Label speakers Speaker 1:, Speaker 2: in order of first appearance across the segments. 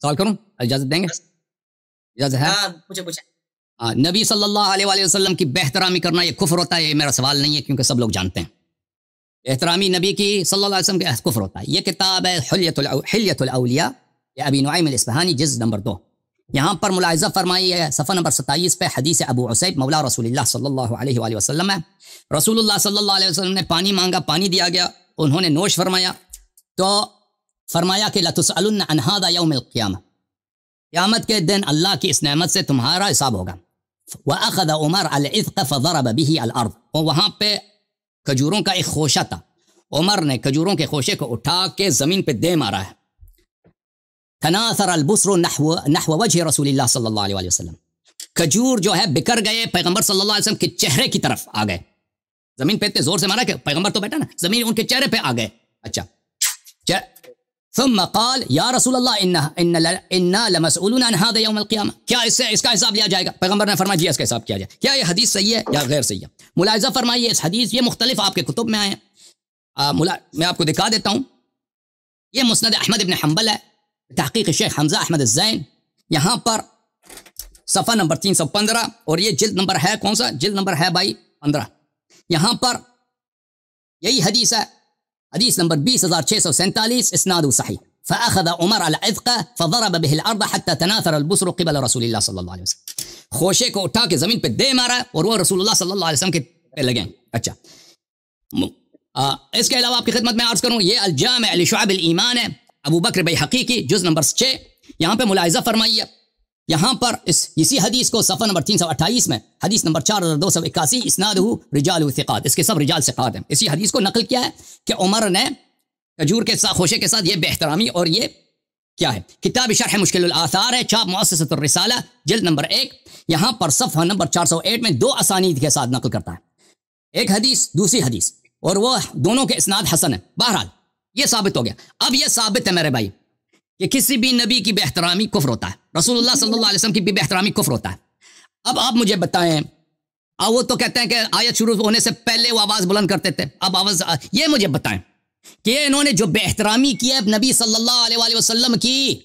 Speaker 1: سوال کروں؟ اجازت دیں گے؟ اجازت ہے؟
Speaker 2: ہاں پوچھے.
Speaker 1: نبی صلی اللہ علیہ وآلہ وسلم کی بے احترامی کرنا یہ کفر ہوتا ہے؟ یہ میرا سوال نہیں ہے کیونکہ سب لوگ جانتے ہیں احترامی نبی کی صلی اللہ علیہ وسلم کے کفر ہوتا ہے. یہ کتاب ہے حلیۃ الاولیاء یا ابی نعیم الاصفہانی جز نمبر 2. یہاں پر ملاحظہ فرمائی ہے صفحہ نمبر 27 پہ حدیث ابو عصیب مولا رسول اللہ صلی اللہ علیہ وآلہ وسلم ہے. رسول اللہ صلی اللہ علیہ وسلم نے پانی مانگا، پانی دیا گیا، انہوں نے نوش فرمایا تو فرمایا کہ لَتُسْأَلُنَّ عَنْ هَذَا يَوْمِ الْقِيَامَةِ، قیامت کے دن اللہ کی اس نعمت سے تمہارا حساب ہوگا. وَأَخَذَ عُمَرْ الْعِذْقَ فَضَرَبَ بِهِ الْأَرْض، اور وہاں پہ کھجوروں کا ایک خوشہ تھا، عمر نے کھجوروں کے خوشے کو اٹھا کے زمین پہ دے مارا ہے. تناثر البصر نحو وجہ رسول اللہ صلی اللہ علیہ وسلم، کھجور جو ہے بکر گئے پیغمبر صلی اللہ علیہ وسلم کے چہرے کی طرف آ گئے. زمین پہ اتنے زور سے مارا کہ پیغمبر تو بیٹھا نا، زمین ان کے چہرے پہ آ گئے. اچھا ثم قال یا رسول اللہ انا لمسئولون عن هذا يوم القیامہ، کیا اس کا حساب لیا جائے گا؟ پیغمبر نے فرمایا جی اس کا حساب کیا جائے. کیا یہ حدیث صحیح ہے یا غیر صحیح ہے؟ ملاحظہ فرمائیے اس حدیث، یہ مختلف آپ کے کتب میں آئے ہیں. میں آپ کو دکھا دیتا ہوں. یہ مسند احمد ابن حنبل ہے، تحقیق شیخ حمزہ احمد الزین، یہاں پر صفحہ نمبر 315، اور یہ جلد نمبر ہے کون سا؟ جلد نمبر ہے بھائی 15. یہاں پر یہی حدیث ہے، حدیث نمبر 20647، اسناد صحیح. فاخذ عمر العذق فضرب به الارض حتى تناثر البصر قبل رسول اللہ صلی اللہ علیہ وسلم، خوشے کو اٹھا کے زمین پہ دے مارا اور وہ رسول اللہ صلی اللہ علیہ وسلم کے پہ لگے. اچھا اس کے علاوہ آپ کی خدمت میں عرض کروں، یہ الجامع لشعب الایمان ہے، ابو بکر بیہقی کی جز نمبر 6. یہاں پہ ملاحظہ فرمائیے، یہاں پر اسی حدیث کو صفحہ نمبر 328 میں حدیث نمبر 4281، اسنادہ رجال ثقات، اس کے سب رجال ثقات ہیں. اسی حدیث کو نقل کیا ہے کہ عمر نے کھجور کے ساتھ خوشے کے ساتھ یہ بے احترامی، اور یہ کیا ہے؟ کتاب شرح مشکل الاثار ہے، چاپ مؤسسۃ الرسالہ جلد نمبر 1، یہاں پر صفحہ نمبر 408 میں 2 اسانید کے ساتھ نقل کرتا ہے، ایک حدیث دوسری حدیث، اور وہ دونوں کے اسناد حسن ہے. بہرحال یہ ثابت ہو گیا. اب یہ ثابت ہے میرے بھائی کہ کسی بھی نبی کی بے احترامی کفر ہوتا ہے، رسول اللہ صلی اللہ علیہ وسلم کی بھی بے احترامی کفر ہوتا ہے. اب آپ مجھے بتائیں، وہ تو کہتے ہیں کہ آیت شروع ہونے سے پہلے وہ آواز بلند کرتے تھے، اب آواز، یہ مجھے بتائیں کہ انہوں نے جو بے احترامی کی ہے نبی صلی اللہ علیہ وآلہ وسلم کی،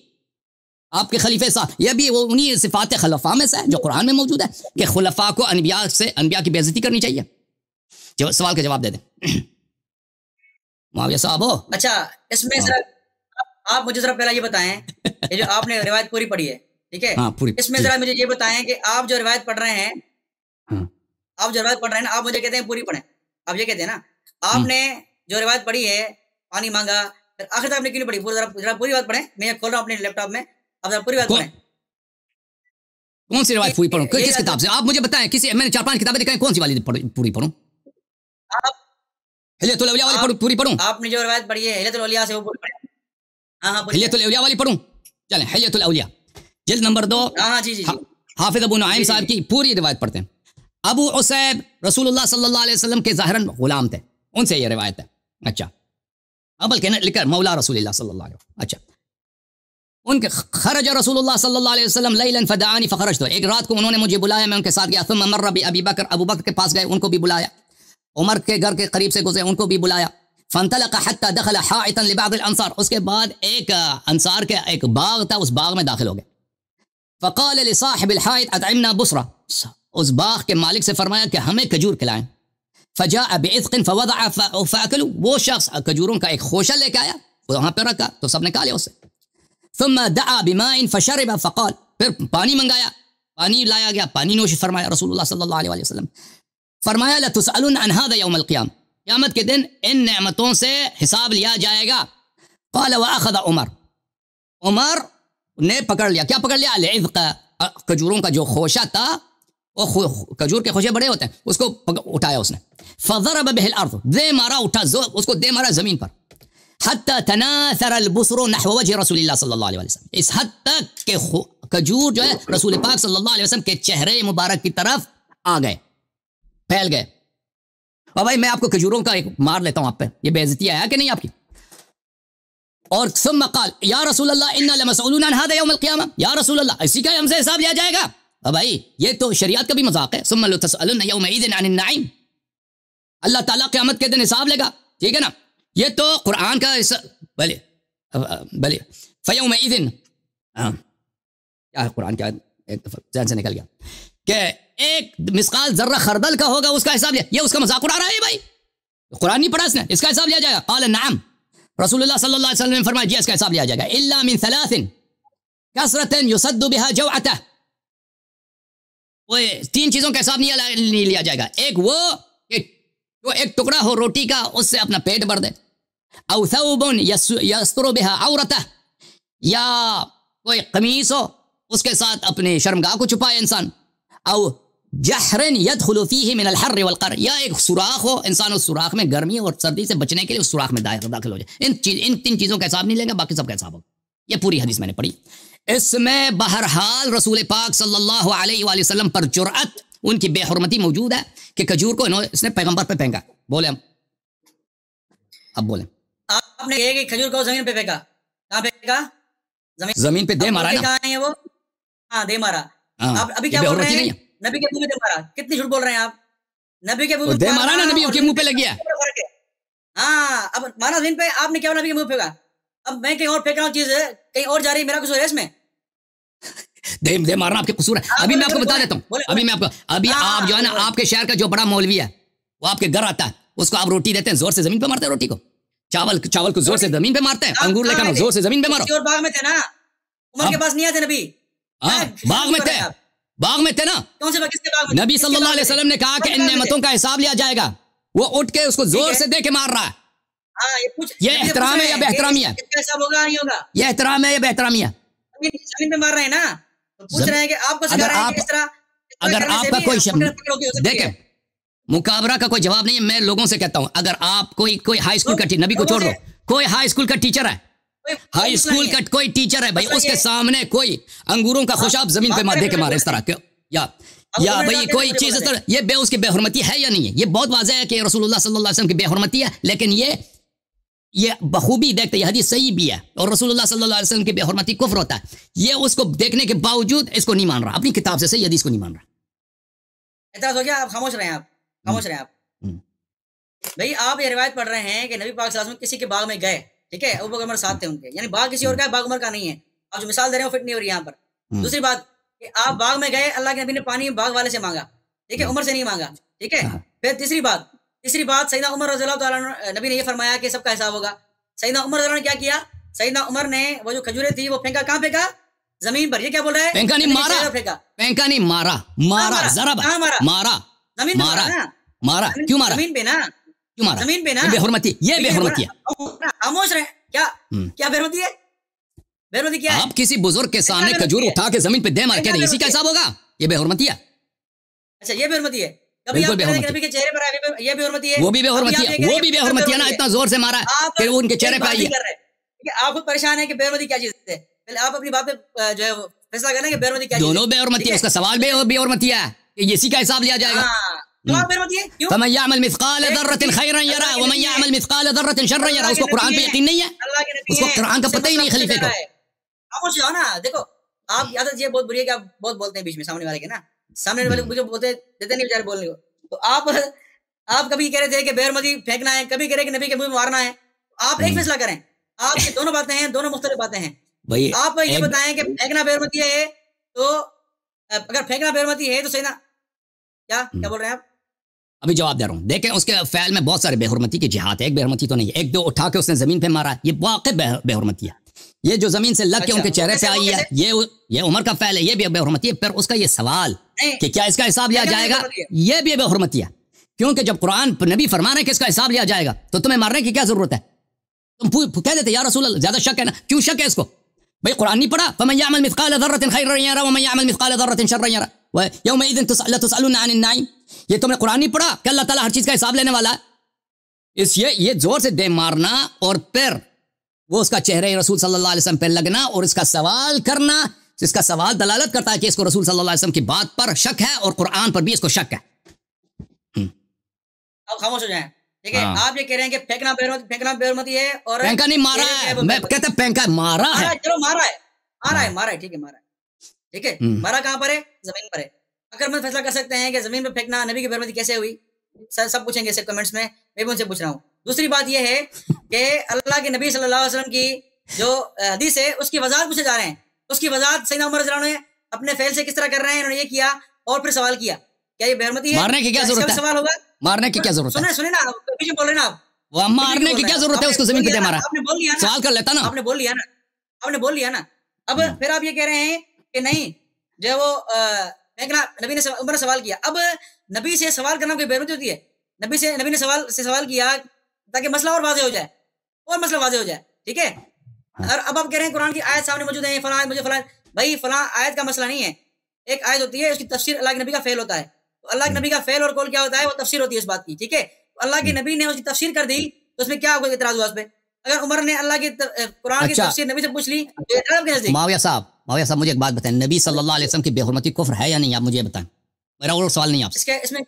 Speaker 1: آپ کے خلیفہ صاحب، یہ بھی وہ انہی صفات خلفاء میں سے ہے جو قرآن میں موجود ہے کہ خلفاء کو انبیاء کی بے عزتی کرنی چاہیے. جو سوال کا جواب دے دیں معاویہ صاحب ہو.
Speaker 2: اچھا اس میں ذرا آپ مجھے ذرا پہلا یہ بتائیں، یہ جو آپ نے روایت پوری پڑھی ہے، ٹھیک ہے، اس میں ذرا مجھے یہ بتائیں کہ آپ جو روایت پڑھ رہے ہیں، آپ جو روایت پڑھ رہے ہیں نا، آپ مجھے کہتے ہیں پوری پڑھیں، آپ یہ کہتے ہیں نا، آپ نے جو روایت پڑھی ہے پانی مانگا، پھر آخر تک آپ نے کیوں نہیں پڑھی؟ ذرا پوری بات پڑھیں، میں یہ کھول رہا ہوں اپنے لیپ ٹاپ میں، آپ ذرا پوری بات پڑھیں.
Speaker 1: کون سی روایت پوری پڑھوں؟ کس کتاب سے آپ مجھے بتائیں؟ میں نے 4-5 کتابیں دکھائیں، کون سی والی پوری پڑھوں؟
Speaker 2: آپ
Speaker 1: حلیۃ الاولیاء والی پوری پڑھوں؟
Speaker 2: آپ نے جو روایت پڑھی ہے حلیۃ الاولیاء سے وہ پوری پڑھیں. ہاں
Speaker 1: حلیۃ الاولیاء والی پڑھوں؟ چلیں حلیۃ الاولیاء جلد نمبر 2،
Speaker 2: ہاں جی
Speaker 1: حافظ ابو نعیم صاحب کی پوری روایت پڑھتے ہیں. ابو عصیب رسول اللہ صلی اللہ علیہ وسلم کے ظاہراً غلام تھے، ان سے یہ روایت ہے. اچھا بلکہ لکھر مولا رسول اللہ صلی اللہ علیہ وسلم. اچھا ان کے خرج رسول اللہ صلی اللہ علیہ وسلم لیلا فدعانی فخرجت، ایک رات کو انہوں نے مجھے بلایا، میں ان کے ساتھ گیا. ثم مر بابی بکر، ابو بکر کے پاس گئے، ان کو بھی بلایا. عمر کے گھر کے قریب سے گزرے، ان کو بھی بلایا. فانطلق حتى دخل حائطا لبعض الانصار، اس کے بعد ایک انصار کے ایک باغ تھا، اس باغ میں داخل ہو گئے. فقال لصاحب الحائط اطعمنا بصرا، اس باغ کے مالک سے فرمایا کہ ہمیں کھجور کھلائیں. فجاء بعذق فوضع فاكلوا، وہ شخص کھجوروں کا ایک خوشہ لے کے آیا، وہاں پہ رکھا تو سب نے کھا لیا اسے. ثم دعا بماء فشرب فقال، پھر پانی منگایا، پانی لایا گیا، پانی نوش فرمایا رسول اللہ صلی اللہ علیہ وسلم. فرمایا لتسألن عن هذا يوم القیامہ، قیامت کے دن ان نعمتوں سے حساب لیا جائے گا. قال واخذ عمر نے پکڑ لیا، کیا پکڑ لیا؟ العذق، کھجوروں کا جو خوشہ تھا، وہ کھجور کے خوشے بڑے ہوتے ہیں، اس کو اٹھایا اس نے. فضرب به الارض، دے مارا، اٹھا اس کو دے مارا زمین پر. حتی تناثر البصر نحو وجه رسول اللہ صلی اللہ علیہ وسلم، اس حد تک کہ کھجور جو ہے رسول پاک صلی اللہ علیہ وسلم کے چہرے مبارک کی طرف آ گئے، پھیل گئے. اور بھائی میں آپ کو کھجوروں کا ایک مار لیتا ہوں آپ پہ، یہ بے عزتی ہے کہ نہیں آپ کی؟ اور ثم قال یا رسول اللہ انا لمسئولون عن هذا يوم القیامہ، یا رسول اللہ اسی کا ہم سے حساب لیا جائے گا. اور بھائی یہ تو شریعت کا بھی مذاق ہے. ثم لتسألن يومئذ عن النعیم، اللہ تعالیٰ قیامت کے دن حساب لے گا، ٹھیک ہے نا؟ یہ تو قرآن کا بلے فیومئذ کیا قرآن کیا ایک دفعہ ذہن سے نکل گیا کہ ایک مثقال ذرہ خردل کا ہوگا اس کا حساب لیا. یہ اس کا مذاق اڑا رہا ہے بھائی, قرآن نہیں پڑھا اس نے, اس کا حساب لیا جائے گا. قال نعم, رسول اللہ صلی اللہ علیہ وسلم نے فرمایا جی اس کا حساب لیا جائے گا. الا من ثلاث کثرۃ یصد بها جوعته, وہ 3 چیزوں کا حساب نہیں لیا جائے گا. ایک وہ کہ جو ایک ٹکڑا ہو روٹی کا اس سے اپنا پیٹ بھر دے, او ثوب یستر بها عورته, یا کوئی قمیص ہو اس کے ساتھ اپنے شرمگاہ کو چھپائے انسان, او جحر يدخل فيه من الحر والقر, یا ایک سوراخ ہو انسان اس سوراخ میں گرمی اور سردی سے بچنے کے لیے اس سوراخ میں داخل ہو جائے. ان 3 چیزوں کا حساب نہیں لیں گے, باقی سب کا حساب ہوگا. یہ پوری حدیث میں نے پڑھی. اس میں بہرحال رسول پاک صلی اللہ علیہ وآلہ وسلم پر جرأت, ان کی بے حرمتی موجود ہے کہ کھجور کو اس نے پیغمبر پہ پھینکا. بولے ہم اب بولیں,
Speaker 2: آپ نے کہا کہ کھجور کو زمین پہ پھینکا, کہاں پھینکا؟
Speaker 1: زمین پہ دے مارا نا.
Speaker 2: ہے وہ, ہاں دے مارا. آپ ابھی کیا بول رہے ہیں؟ نبی کے منہ پہ دے مارا. کتنی جھوٹ بول رہے ہیں آپ؟ نبی کے منہ پہ
Speaker 1: دے مارا نا, نبی کے منہ پہ لگ گیا.
Speaker 2: ہاں اب مارا زمین پہ, آپ نے کیا نبی کے منہ پہ پھینکا. اب میں کہیں اور پھینک رہا ہوں چیز, کہیں اور جا رہی ہے, میرا قصور ہے اس میں؟
Speaker 1: دے مارنا آپ کے قصور ہے. ابھی میں آپ کو بتا دیتا ہوں, ابھی آپ جو ہے نا, آپ کے شہر کا جو بڑا مولوی ہے وہ آپ کے گھر آتا ہے, اس کو آپ روٹی دیتے ہیں, زور سے زمین پہ مارتے ہیں روٹی کو. چاول کو زور سے زمین پہ مارتے ہیں, انگور لے کر زور سے زمین پہ مارو.
Speaker 2: اور باغ میں تھے نا, عمر کے پاس نہیں آتے نبی.
Speaker 1: ہاں باغ میں تھے نا.
Speaker 2: کون سے کس کے باغ میں؟
Speaker 1: نبی صلی اللہ علیہ وسلم نے کہا کہ ان نعمتوں کا حساب لیا جائے گا. وہ اٹھ کے اس کو زور سے دے کے مار رہا ہے. یہ احترام ہے یا بے احترامی ہے؟
Speaker 2: حساب ہوگا نہیں ہوگا؟
Speaker 1: یہ احترام ہے یا بے احترامی ہے؟
Speaker 2: زمین پہ مار رہے ہیں نا, پوچھ رہے ہیں کہ آپ کو سکھا رہے ہیں کہ اس طرح.
Speaker 1: اگر آپ کا کوئی دیکھیں مقابرہ کا کوئی جواب نہیں ہے, میں لوگوں سے کہتا ہوں, اگر آپ کوئی ہائی اسکول کا نبی کو چھوڑ دو, کوئی ہائی اسکول کا ٹیچر ہے, ہائی اسکول کا کوئی ٹیچر ہے بھائی, اس کے سامنے کوئی انگوروں کا خوشاب زمین پہ دے کے مارے اس طرح, یا بھائی کوئی چیز اس طرح, یہ اس کی بے حرمتی ہے یا نہیں ہے؟ یہ بہت واضح ہے کہ رسول اللہ صلی اللہ علیہ وسلم کی بے حرمتی ہے, لیکن یہ بخوبی دیکھتے, یہ حدیث صحیح بھی ہے, اور رسول اللہ صلی اللہ علیہ وسلم کی بے حرمتی کفر ہوتا ہے. یہ اس کو دیکھنے کے باوجود اس کو نہیں مان رہا, اپنی کتاب سے صحیح حدیث کو نہیں مان رہا.
Speaker 2: اعتراض ہو گیا, آپ خاموش رہے ہیں, خاموش رہے ہیں آپ. بھائی آپ یہ روایت پڑھ رہے ہیں کہ نبی پاک صلی اللہ علیہ وسلم کسی کے باغ میں گئے, ٹھیک ہے, ابو بکر عمر ساتھ تھے ان کے, یعنی باغ کسی اور کا ہے, باغ عمر کا نہیں ہے. آپ جو مثال دے رہے ہیں وہ فٹ نہیں ہو رہی یہاں پر. دوسری بات کہ آپ باغ میں گئے, اللہ کے نبی نے پانی باغ والے سے مانگا, ٹھیک ہے, عمر سے نہیں مانگا, ٹھیک ہے. پھر تیسری بات سیدنا عمر رضی اللہ تعالیٰ عنہ, نبی نے یہ فرمایا کہ سب کا حساب ہوگا. سیدنا عمر رضی اللہ عنہ نے کیا کیا؟ سیدنا عمر نے وہ جو کھجوریں تھی وہ پھینکا, کہاں پھینکا؟ زمین پر. یہ کیا بول رہا ہے؟
Speaker 1: پھینکا نہیں مارا, پھینکا نہیں مارا, مارا ذرا مارا,
Speaker 2: زمین
Speaker 1: مارا. کیوں مارا؟
Speaker 2: زمین پہ نا,
Speaker 1: کیوں مارا؟
Speaker 2: زمین پہ نا.
Speaker 1: بے حرمتی, یہ بے حرمتی ہے.
Speaker 2: خاموش رہے. کیا بے حرمتی ہے؟ بے حرمتی کیا ہے؟
Speaker 1: آپ کسی بزرگ کے سامنے کھجور اٹھا کے زمین پہ دے مار کے, اسی کا حساب ہوگا. یہ بے حرمتی ہے.
Speaker 2: اچھا یہ بے حرمتی ہے. کبھی آپ نبی کے چہرے پر آئے, یہ بے حرمتی ہے.
Speaker 1: وہ بھی بے حرمتی ہے, وہ بھی بے حرمتی ہے نا, اتنا زور سے مارا کہ ان کے چہرے پہ آئی ہے.
Speaker 2: آپ خود پریشان ہیں کہ بے حرمتی کیا چیز ہے. پہلے آپ اپنی بات پہ جو ہے فیصلہ کریں کہ بے حرمتی کیا چیز ہے.
Speaker 1: دونوں بے حرمتی ہے, اس کا سوال بھی بے حرمتی ہے کہ اسی کا حساب لیا جائے گا. فمن يعمل مثقال ذرة خيرا يرى ومن يعمل مثقال ذرة شرا يرى. اس کو قرآن پہ یقین نہیں ہے, اس کو قرآن کا پتہ ہی نہیں خلیفے کو.
Speaker 2: خاموش ہو نا. دیکھو آپ عادت یہ بہت بری ہے کہ آپ بہت بولتے ہیں بیچ میں سامنے والے کے نا, سامنے والے مجھے بولتے دیتے نہیں بیچارے بولنے کو. تو آپ کبھی کہہ رہے تھے کہ بے حرمتی پھینکنا ہے, کبھی کہہ رہے کہ نبی کے منہ مارنا ہے. آپ ایک فیصلہ کریں, آپ کی دونوں باتیں ہیں, دونوں مختلف باتیں ہیں. آپ یہ بتائیں کہ پھینکنا بے حرمتی ہے, تو اگر پھینکنا بے حرمتی ہے تو صحیح نا, کیا بول رہے ہیں آپ؟
Speaker 1: ابھی جواب دے رہا ہوں. دیکھیں اس کے فعل میں بہت سارے بے حرمتی کی جہات ہے, ایک بے حرمتی تو نہیں ہے. ایک دو اٹھا کے اس نے زمین پہ مارا, یہ واقع بے حرمتی ہے. یہ جو زمین سے لگ کے ان کے چہرے پہ آئی ہے, یہ عمر کا فعل ہے, یہ بھی بے حرمتی ہے. پھر اس کا یہ سوال کہ کیا اس کا حساب لیا جائے گا, یہ بھی بے حرمتی ہے. کیونکہ جب قرآن نبی فرما رہے ہیں کہ اس کا حساب لیا جائے گا, تو تمہیں مارنے کی کیا ضرورت ہے؟ تم کہہ دیتے یا رسول اللہ, زیادہ شک ہے نا. کیوں شک ہے اس کو بھائی؟ قرآن نہیں پڑھا؟ فمن يعمل مثقال ذرة خيرا يرى ومن يعمل مثقال ذرة شرا يرى ويومئذ لتسألن عن النعيم. یہ تم نے قرآن نہیں پڑھا کہ اللہ تعالیٰ ہر چیز کا حساب لینے والا ہے؟ یہ زور سے دے مارنا اور پھر وہ اس کا چہرے رسول صلی اللہ علیہ وسلم پہ لگنا اور اس کا سوال کرنا, اس کا سوال دلالت کرتا ہے کہ اس کو رسول صلی اللہ علیہ وسلم کی بات پر شک ہے اور قرآن پر بھی اس کو شک ہے.
Speaker 2: اب خاموش ہو جائیں, ٹھیک ہے. آپ یہ کہہ رہے ہیں کہ پھینکنا بے حرمتی ہے, اور
Speaker 1: پھینکا نہیں مارا ہے, میں کہتا پھینکا مارا ہے.
Speaker 2: چلو مارا ہے, ٹھیک ہے, ٹھیک ہے. مارا کہاں پر ہے؟ زمین پر ہے. اگر میں فیصلہ کر سکتے ہیں کہ زمین پہ پھینکنا نبی کی بے حرمتی کیسے ہوئی, سب پوچھیں گے کمنٹس میں, میں بھی ان سے پوچھ رہا ہوں. دوسری بات یہ ہے کہ اللہ کے نبی صلی اللہ علیہ وسلم کی جو حدیث ہے اس کی وضاحت پوچھے جا رہے ہیں, اس کی وضاحت سیدنا عمر رضی اللہ عنہ نے اپنے فعل سے کس طرح کر رہے ہیں، انہوں نے یہ کیا اور پھر سوال کیا کیا یہ بے حرمتی ہے؟
Speaker 1: مارنے کی کیا ضرورت ہے؟
Speaker 2: سوال ہوگا
Speaker 1: مارنے کی کیا ضرورت ہے؟
Speaker 2: سنیں نا، پیچھے بول رہے نا آپ،
Speaker 1: وہ مارنے کی کیا ضرورت ہے؟ اس کو زمین پہ دے مارا،
Speaker 2: آپ نے بول لیا نا،
Speaker 1: سوال کر لیتا نا،
Speaker 2: آپ نے بول لیا نا، آپ نے بول لیا نا. اب پھر آپ یہ کہہ رہے ہیں کہ نہیں جو وہ نبی نے عمر نے سوال کیا. اب نبی سے سوال کرنا کوئی بے حرمتی ہوتی ہے؟ نبی نے سوال کیا تاکہ مسئلہ اور واضح ہو جائے، اور مسئلہ واضح ہو جائے، ٹھیک ہے. اور اب آپ کہہ رہے ہیں قرآن کی آیت سامنے موجود ہے، فلاں مجھے فلاں، بھائی فلاں آیت کا مسئلہ نہیں ہے. ایک آیت ہوتی ہے، اس کی تفسیر اللہ کے نبی کا فعل ہوتا ہے. تو اللہ کے نبی کا فعل اور قول کیا ہوتا ہے؟ وہ تفسیر ہوتی ہے اس بات کی، ٹھیک ہے. تو اللہ کے نبی نے اس کی تفسیر کر دی تو اس میں کیا کوئی اعتراض ہوا اس پہ؟ اگر عمر نے اللہ کی قرآن کی تفسیر نبی سے پوچھ لی تو اعتراض کے نزدیک.
Speaker 1: معاویہ صاحب مجھے ایک بات بتائیں، نبی صلی اللہ علیہ وسلم کی بے حرمتی کفر ہے یا نہیں؟ آپ مجھے بتائیں، میرا اور سوال نہیں آپ سے.
Speaker 2: اس میں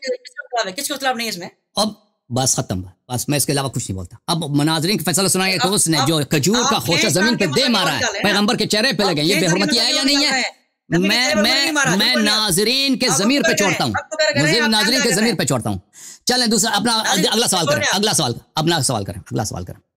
Speaker 2: کس کو اختلاف نہیں ہے اس میں؟
Speaker 1: اب بس ختم، بس میں اس کے علاوہ کچھ نہیں بولتا. اب مناظرین کا فیصلہ سنائے کہ اس نے جو کھجور کا خوشہ زمین پہ دے مارا ہے، پیغمبر کے چہرے پہ لگے، یہ بے حرمتی ہے یا نہیں ہے؟ میں ناظرین کے ضمیر پہ چھوڑتا ہوں، ناظرین کے ضمیر پہ چھوڑتا ہوں. چلیں دوسرا اپنا اگلا سوال کریں، اگلا سوال کریں.